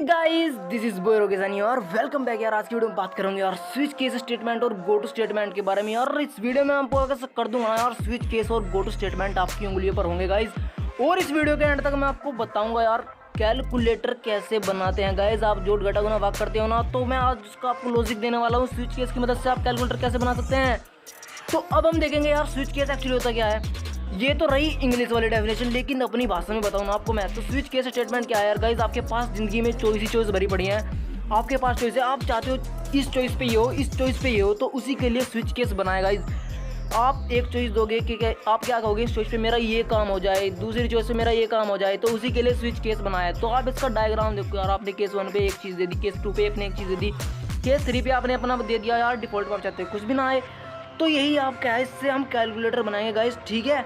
Guys this is Boyer ओकेजानी और welcome back यार। आज की वीडियो में बात करेंगे यार स्विच केस स्टेटमेंट और गो टू स्टेटमेंट के बारे में। यार इस वीडियो में आपको अगर कर दूंगा यार स्विच केस और गो टू स्टेटमेंट आपकी उंगलियों पर होंगे गाइस। और इस वीडियो के एंड तक मैं आपको बताऊंगा यार कैलकुलेटर कैसे बनाते हैं गाइस। आप जोड़ घटा गुना भाग करते हो ना, तो मैं आज उसका आपको लॉजिक देने वाला हूँ। स्विच केस की मदद से आप कैलकुलेटर कैसे बना सकते हैं। तो अब हम देखेंगे यार स्विच केस एक्चुअली होता क्या है। ये तो रही इंग्लिश वाली डेफिनेशन, लेकिन अपनी भाषा में बताऊँ ना आपको मैं। तो स्विच केस स्टेटमेंट क्या है यार गाइस। आपके पास जिंदगी में चॉइस ही चॉइस भरी पड़ी है। आपके पास चॉइस है, आप चाहते हो इस चॉइस पे ये हो, इस चॉइस पे ये हो, तो उसी के लिए स्विच केस बनाया गाइस। आप एक चॉइस दोगे कि आप क्या कहोगे, इस चॉइस पे मेरा ये काम हो जाए, दूसरी चॉइस पे मेरा ये काम हो जाए, तो उसी के लिए स्विच केस बनाया है। तो आप इसका डायग्राम देखो यार। आपने केस 1 पे एक चीज़ दे दी, केस 2 पे आपने एक चीज़ दे दी, केस 3 पे आपने अपना दे दिया यार डिफॉल्ट पर। आप चाहते हो कुछ भी ना आए, तो यही आप क्या है, इससे हम कैलकुलेटर बनाएंगे गाइस। ठीक है,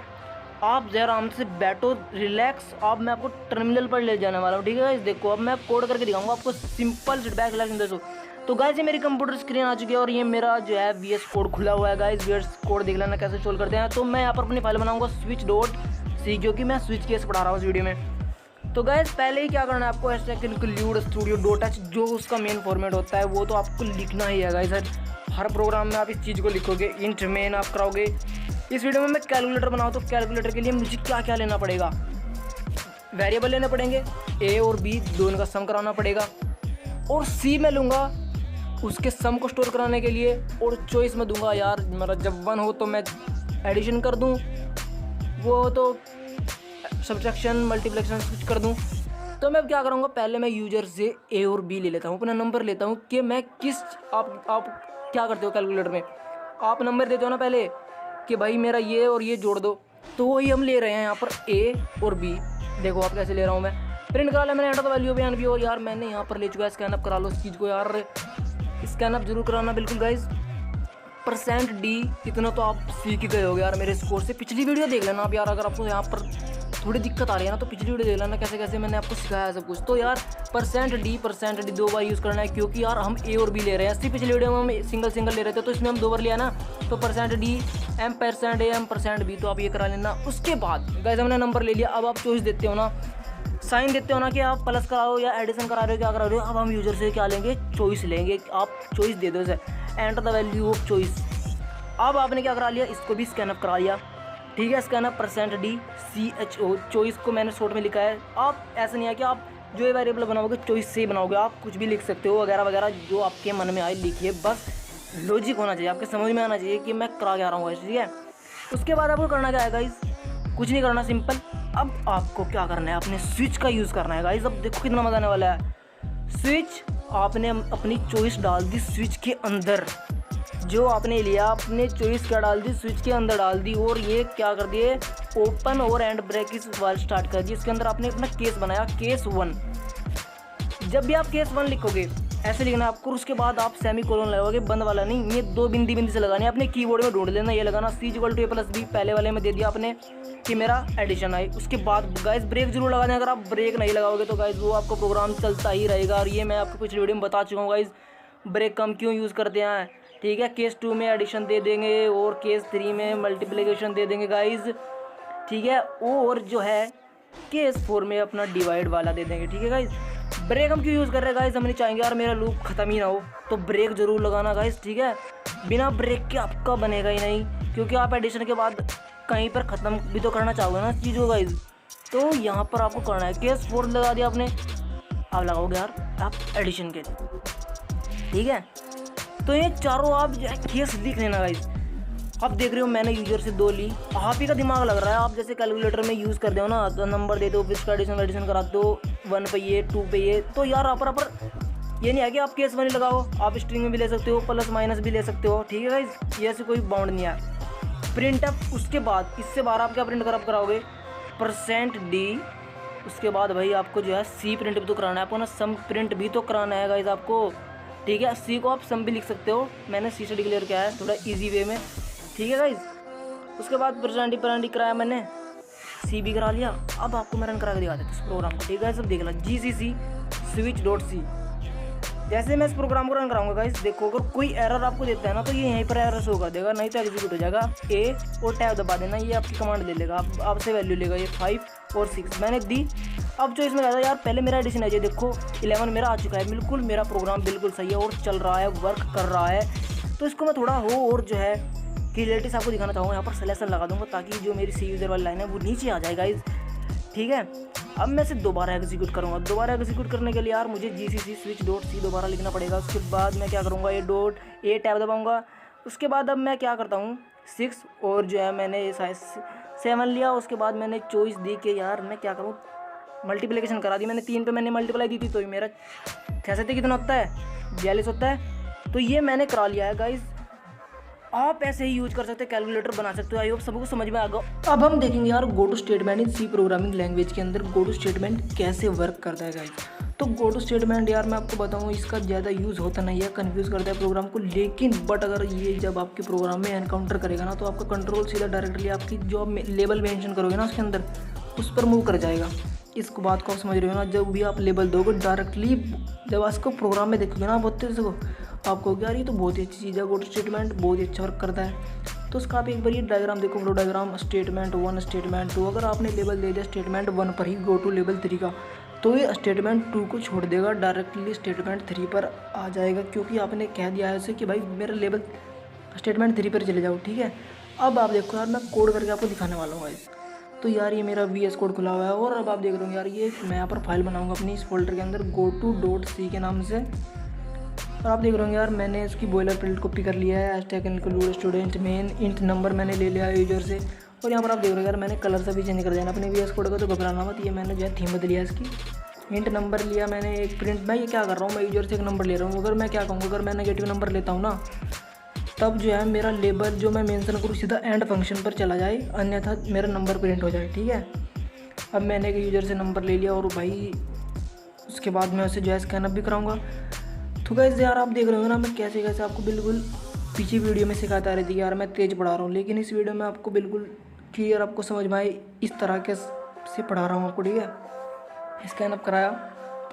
आप जरा आराम से बैठो, रिलैक्स। अब मैं आपको टर्मिनल पर ले जाने वाला हूँ। ठीक है गाइस, देखो अब मैं कोड करके दिखाऊंगा आपको सिंपल बैक रिलैक्स देखो। तो गाइस ये मेरी कंप्यूटर स्क्रीन आ चुकी है और ये मेरा जो है VS कोड खुला हुआ है गाइस। VS कोड देख लेना कैसे सोल्व करते हैं। तो मैं यहाँ पर अपनी फाइल बनाऊंगा स्विच डॉट सी, क्योंकि मैं स्विच केस पढ़ा रहा हूँ इस वीडियो में। तो गाइस पहले ही क्या करना है आपको, इंक्लूड स्टूडियो डॉट एच, जो उसका मेन फॉर्मेट होता है वो तो आपको लिखना ही है गाइस। हर प्रोग्राम में आप इस चीज़ को लिखोगे, इंट मेन आप कराओगे। इस वीडियो में मैं कैलकुलेटर बनाऊँ, तो कैलकुलेटर के लिए मुझे क्या क्या लेना पड़ेगा। वेरिएबल लेने पड़ेंगे, ए और बी दोनों का सम कराना पड़ेगा, और सी में लूँगा उसके सम को स्टोर कराने के लिए, और चॉइस में दूंगा यार मेरा जब 1 हो तो मैं एडिशन कर दूँ, वो हो तो सब्ट्रैक्शन मल्टीप्लिकेशन कुछ कर दूँ। तो मैं क्या करूँगा, पहले मैं यूजर से ए और बी ले लेता हूँ, अपना नंबर लेता हूँ कि मैं किस आप क्या करते हो कैलकुलेटर में, आप नंबर देते हो ना पहले कि भाई मेरा ये और ये जोड़ दो। तो वही हम ले रहे हैं यहाँ पर ए और बी। देखो आप कैसे ले रहा हूँ मैं। प्रिंट करा लिया मैंने, एंटर द वैल्यू बयान भी। और यार मैंने यहाँ पर ले चुका है, स्कैन अप करा लो इस चीज़ को यार, स्कैन अप जरूर कराना बिल्कुल गाइज। %d इतना तो आप सीख ही गए हो यार मेरे स्कोर से। पिछली वीडियो देख लेना आप यार, अगर आपको यहाँ पर थोड़ी दिक्कत आ रही है ना, तो पिछली वीडियो देख लेना कैसे कैसे मैंने आपको सिखाया है सब कुछ। तो यार %d 2 बार यूज़ करना है, क्योंकि यार हम ए और बी ले रहे हैं। पिछली वीडियो में हम सिंगल ले रहे थे, तो इसमें हम 2 बार लिया ना। तो %d %a %b, तो आप ये करा लेना। उसके बाद गाइस हमने नंबर ले लिया। अब आप चॉइस देते हो ना, साइन देते हो ना कि आप प्लस करा हो या एडिशन करा रहे हो, क्या करा रहे हो। अब हम यूजर से क्या लेंगे, चॉइस लेंगे। आप चॉइस दे दो इसे, enter the value of choice. अब आपने क्या करा लिया, इसको भी स्कैन अप करा लिया। ठीक है, scan up %d CHO, choice को मैंने शॉर्ट में लिखा है। आप ऐसा नहीं है कि आप जो ये वेरिएबल बनाओगे चॉइस से ही बनाओगे, आप कुछ भी लिख सकते हो वगैरह वगैरह, जो आपके मन में आए लिखिए। बस लॉजिक होना चाहिए, आपके समझ में आना चाहिए कि मैं करा क्या रहा हूँ। ठीक है, उसके बाद आपको करना क्या है गाइस, कुछ नहीं करना, सिंपल। अब आपको क्या करना है, अपने स्विच का यूज़ करना है गाइस। अब देखो कितना मजा आने वाला है। स्विच आपने अपनी चॉइस डाल दी स्विच के अंदर, जो आपने लिया आपने चॉइस क्या डाल दी, स्विच के अंदर डाल दी, और ये क्या कर दिए, ओपन और एंड ब्रैकेट वाल स्टार्ट कर दी। इसके अंदर आपने अपना केस बनाया, केस 1। जब भी आप केस 1 लिखोगे ऐसे लिखना आपको, उसके बाद आप सेमीकोलन लगाओगे, बंद वाला नहीं, ये 2 बिंदी से लगानी है। अपने कीबोर्ड में ढूंढ लेना, ये लगाना C = A + B। पहले वाले में दे दिया आपने कि मेरा एडिशन आए। उसके बाद गाइस ब्रेक जरूर लगा दें। अगर आप ब्रेक नहीं लगाओगे तो गाइस वो आपको प्रोग्राम चलता ही रहेगा। और ये मैं आपको कुछ वीडियो में बता चुका हूँ गाइस, ब्रेक कम क्यों यूज़ करते हैं। ठीक है, केस 2 में एडिशन दे देंगे और केस 3 में मल्टीप्लिकेशन दे देंगे गाइस। ठीक है, और जो है केस 4 में अपना डिवाइड वाला दे देंगे। ठीक है गाइस, ब्रेक हम क्यों यूज़ कर रहे हैं गाइस, हम नहीं चाहेंगे यार मेरा लूप ख़त्म ही ना हो, तो ब्रेक जरूर लगाना गाइस। ठीक है, बिना ब्रेक के आपका बनेगा ही नहीं, क्योंकि आप एडिशन के बाद कहीं पर ख़त्म भी तो करना चाहोगे ना चीज़ को गाइस। तो यहाँ पर आपको करना है, केस 4 लगा दिया आपने, आप लगाओगे यार आप एडिशन के। ठीक है, तो ये चारों आप जो है केस लिख लेना गाइस। अब देख रहे हो मैंने यूजर से 2 ली, आप ही का दिमाग लग रहा है। आप जैसे कैलकुलेटर में यूज़ कर दो ना, तो नंबर दे दो, फिर इसका एडिशन करा दो, 1 पे ये 2 पे ये। तो यार अपर ये नहीं है कि आप केस 1 ही लगाओ, आप स्ट्रिंग में भी ले सकते हो, प्लस माइनस भी ले सकते हो। ठीक है गाइस, ये ऐसे कोई बाउंड नहीं है। प्रिंट अप, उसके बाद इससे बाहर आप क्या प्रिंट करअप कराओगे, %d। उसके बाद भाई आपको जो है C प्रिंट भी तो कराना है आपको ना, सम प्रिंट भी तो कराना है गाइस आपको। ठीक है, C को आप सम भी लिख सकते हो, मैंने C से डिक्लेयर किया है थोड़ा ईजी वे में। ठीक है गाइस, उसके बाद %d कराया मैंने, C भी करा लिया। अब आपको मैं रन करा के दिखा देता इस प्रोग्राम को। ठीक है, सब देख लो, GCC switch.c। जैसे मैं इस प्रोग्राम को रन कराऊंगा गाइस, देखो अगर कोई एरर आपको देता है ना तो ये यहीं पर एरर शो कर देगा, नहीं तो एग्जीक्यूट हो जाएगा। ए और टैब दबा देना, ये आपकी कमांड ले लेगा, आपसे वैल्यू लेगा। ये 5 और 6 मैंने दी। अब जो इसमें ज़्यादा यार पहले मेरा एडिशन है, ये देखो 11 मेरा आ चुका है, बिल्कुल मेरा प्रोग्राम बिल्कुल सही है और चल रहा है, वर्क कर रहा है। तो इसको मैं थोड़ा हो और जो है क्लियरिटी आपको दिखाना चाहूँगा, यहाँ पर सिलेक्शन लगा दूँगा ताकि जो मेरी सी यूज़र वाली लाइन है वो नीचे आ जाए गाइस, ठीक है। अब मैं इसे दोबारा एग्जीक्यूट करूँगा। दोबारा एग्जीक्यूट करने के लिए यार मुझे GCC स्विच डॉट सी दोबारा लिखना पड़ेगा। उसके बाद मैं क्या करूँगा, ये डॉट ए टैब दबाऊँगा। उसके बाद अब मैं क्या करता हूँ 6 और जो है मैंने साइज 7 लिया। उसके बाद मैंने चॉइस दी कि यार मैं क्या करूँ, मल्टीप्लिकेशन करा दी मैंने। 3 पे मैंने मल्टीप्लाई दी थी तो मेरा 66 कितना होता है, 42 होता है। तो ये मैंने करा लिया है गाइज। आप ऐसे ही यूज कर सकते हैं, कैलकुलेटर बना सकते हो। आई होप सबको समझ में आ गया। अब हम देखेंगे यार go to statement in C programming language के अंदर गो टू स्टेटमेंट कैसे वर्क करता है गाइज। तो गो टू स्टेटमेंट यार मैं आपको बताऊँ, इसका ज़्यादा यूज़ होता नहीं है, कन्फ्यूज़ करता है प्रोग्राम को। लेकिन बट अगर ये जब आपके प्रोग्राम में एनकाउंटर करेगा ना तो आपका कंट्रोल सीधा डायरेक्टली आपकी जो आप लेबल मेंशन करोगे ना उसके अंदर, उस पर मूव कर जाएगा। इसको बात को आप समझ रहे हो ना, जब भी आप लेबल दोगे डायरेक्टली जब इसको प्रोग्राम में देखोगे ना बहुत तेज़ को, आपको यार ये तो बहुत ही अच्छी चीज़ है, गो टू स्टेटमेंट बहुत ही अच्छा वर्क करता है। तो उसका आप एक बार ये डायग्राम देखो, फ्लो डायग्राम, स्टेटमेंट 1 स्टेटमेंट 2। अगर आपने लेबल दे दिया स्टेटमेंट 1 पर ही गो टू लेबल 3 का, तो ये स्टेटमेंट 2 को छोड़ देगा, डायरेक्टली स्टेटमेंट 3 पर आ जाएगा, क्योंकि आपने कह दिया है उसे कि भाई मेरा लेबल स्टेटमेंट 3 पर चले जाओ, ठीक है। अब आप देखो यार मैं कोड करके आपको दिखाने वाला हूँ गाइस। तो यार ये मेरा VS कोड खुला हुआ है और अब आप देख रहे हो यार ये मैं यहाँ पर फाइल बनाऊँगा अपनी इस फोल्डर के अंदर goto.c के नाम से। और आप देख रहे हो यार मैंने इसकी बॉयलर प्रिंट कॉपी कर लिया है, hashtag include student main int number मैंने ले लिया है यूजर से। और यहाँ पर आप देख रहे हो यार मैंने कलर से भी चेंज कर देना अपने VS कोड का, तो घबराना मत। ये मैंने जो है थीम बदल लिया इसकी, इंट नंबर लिया मैंने एक प्रिंट। मैं ये क्या कर रहा हूँ, मैं यूजर से एक नंबर ले रहा हूँ। अगर मैं क्या कहूँगा, अगर मैं नेगेटिव नंबर लेता हूँ ना तब जो है मेरा लेबल जो मैं मेंशन करूँ सीधा एंड फंक्शन पर चला जाए, अन्यथा मेरा नंबर प्रिंट हो जाए, ठीक है। अब मैंने एक यूजर से नंबर ले लिया और भाई उसके बाद मैं उसे जो है स्कैन अप भी कराऊंगा। तो गाइस यार आप देख रहे हो ना मैं कैसे कैसे आपको बिल्कुल पीछे वीडियो में सिखाता आ रही थी यार, मैं तेज़ पढ़ा रहा हूँ, लेकिन इस वीडियो में आपको बिल्कुल क्लियर आपको समझ में आए इस तरह के से पढ़ा रहा हूँ आपको, ठीक है। स्कैन अप कराया,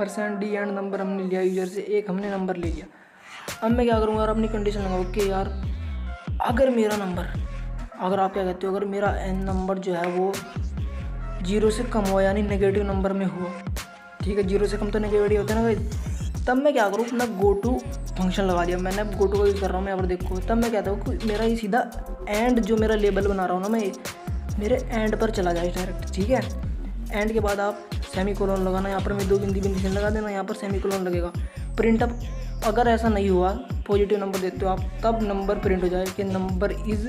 %d एंड नंबर हमने लिया यूजर से, एक हमने नंबर ले लिया। अब मैं क्या करूँगा यार, अपनी कंडीशन लगाऊँ कि यार अगर मेरा नंबर, अगर आप क्या कहते हो, अगर मेरा n नंबर जो है वो 0 से कम हुआ यानी नेगेटिव नंबर में हुआ, ठीक है, 0 से कम तो नेगेटिव होता है ना भाई। तब मैं क्या करूँ, अपना गो टू फंक्शन लगा दिया मैंने, अब गो टू का यूज़ कर रहा हूँ मैं। यहाँ पर देखो तब मैं कहता हूँ कि मेरा ये सीधा एंड जो मेरा लेबल बना रहा हूँ ना मैं, मेरे एंड पर चला जाए डायरेक्ट, ठीक है। एंड के बाद आप सेमी कोलोन लगाना, यहाँ पर मैं 2 बिंदी लगा देना, यहाँ पर सेमी कोलोन लगेगा। प्रिंट अप अगर ऐसा नहीं हुआ, पॉजिटिव नंबर देते हो आप, तब नंबर प्रिंट हो जाए कि नंबर इज़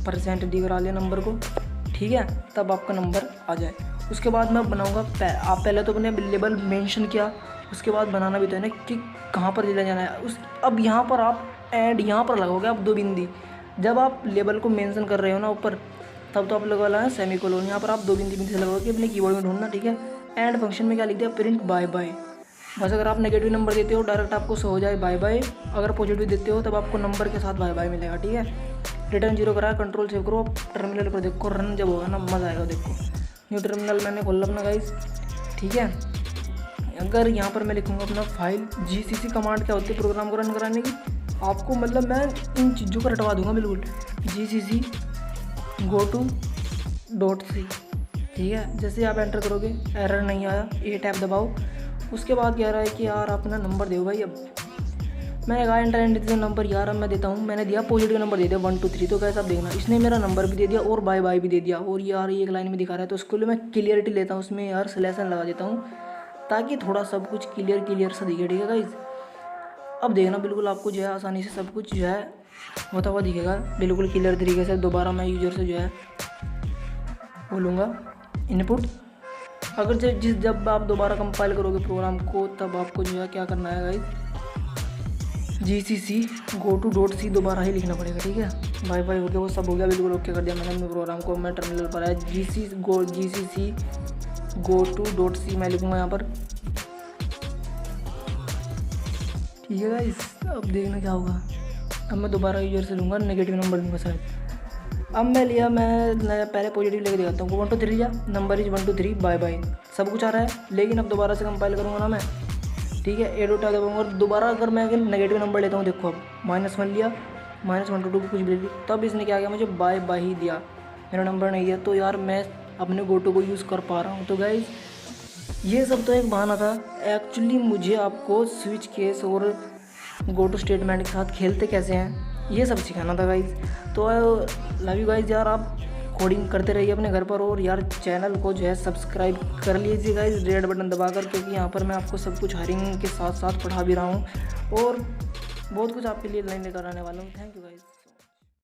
%d करा लिया नंबर को, ठीक है, तब आपका नंबर आ जाए। उसके बाद मैं बनाऊंगा आप पहले तो अपने लेबल मेंशन किया, उसके बाद बनाना भी तो है ना कि कहाँ पर ले जाना है अब यहाँ पर आप एंड यहाँ पर लगाओगे आप 2 बिंदी। जब आप लेबल को मेंशन कर रहे हो ना ऊपर, तब तो आप लगवाना है सेमी कोलोन, यहाँ पर आप 2 बिंदी से लगाओगे, अपने कीबोर्ड में ढूंढना, ठीक है। एंड फंक्शन में क्या लिख दिया, प्रिंट बाय बाय। बस अगर आप नेगेटिव नंबर देते हो डायरेक्ट आपको शो हो जाए बाय बाय, अगर पॉजिटिव देते हो तब आपको नंबर के साथ बाय बाय मिलेगा, ठीक है। रिटर्न 0 करा, कंट्रोल सेव करो, टर्मिनल पर देखो, रन जब होगा ना मज़ा आएगा। देखो न्यू टर्मिनल मैंने खोला अपना गाइस, ठीक है। अगर यहाँ पर मैं लिखूँगा अपना फाइल, GCC कमांड क्या होती है प्रोग्राम को रन कराने की, आपको मतलब मैं इन चीज़ों को रटवा दूँगा बिल्कुल। GCC goto.c, ठीक है। जैसे आप एंटर करोगे एरर नहीं आया, ए टैब दबाओ। उसके बाद कह रहा है कि यार अपना नंबर दो भाई। अब मैंने कहा एंटर एंड नंबर, यार अब मैं देता हूँ, मैंने दिया पॉजिटिव नंबर दे दिया 1 2 3। तो कैसे आप देखना, इसने मेरा नंबर भी दे दिया और बाय बाय भी दे दिया, और यार ये एक लाइन में दिखा रहा है। तो उसके लिए मैं क्लियरिटी लेता हूँ, उसमें यार सिलेक्शन लगा देता हूँ ताकि थोड़ा सब कुछ क्लियर सा दिखे, ठीक है गाइज। अब देखना बिल्कुल आपको जो है आसानी से सब कुछ जो है होता हुआ दिखेगा बिल्कुल क्लियर तरीके से। दोबारा मैं यूजर से जो है बोलूँगा इनपुट। अगर जब आप दोबारा कंपाइल करोगे प्रोग्राम को, तब आपको जो है क्या करना है गाइज, GCC goto.c दोबारा ही लिखना पड़ेगा, ठीक है। बाय बाय हो गया, वो सब हो गया, बिल्कुल ओके कर दिया मैंने अपने प्रोग्राम को। मैं टर्मिनल पर आया, GCC goto.c मैं लिखूँगा यहाँ पर, ठीक है गाइस। अब देखना क्या होगा, अब मैं दोबारा यूजर से लूँगा, नेगेटिव नंबर लूँगा शायद। अब मैं लिया, मैं पहले पॉजिटिव लेके दिखाता हूँ, 1 2 3 जा, नंबर इज 1 2 3 बाय बाय, सब कुछ आ रहा है। लेकिन अब दोबारा से कंपाइल करूँगा ना मैं, ठीक है, एड उठा दबाऊंगा और दोबारा अगर मैं नेगेटिव नंबर लेता हूँ, देखो अब -1 लिया, -1 to 2 की कुछ भी दी, तब इसने क्या किया, मुझे बाय बाय ही दिया, मेरा नंबर नहीं दिया। तो यार मैं अपने गोटो को यूज़ कर पा रहा हूँ। तो गाइज ये सब तो एक बहाना था, एक्चुअली मुझे आपको स्विच केस और गोटो स्टेटमेंट के साथ खेलते कैसे हैं ये सब सिखाना था गाइज। तो लव यू गाइज यार, आप कोडिंग करते रहिए अपने घर पर, और यार चैनल को जो है सब्सक्राइब कर लीजिए गाइज रेड बटन दबाकर, क्योंकि यहाँ पर मैं आपको सब कुछ हायरिंग के साथ साथ पढ़ा भी रहा हूँ और बहुत कुछ आपके लिए लाइन लेकर आने वाला हूँ। Thank you guys.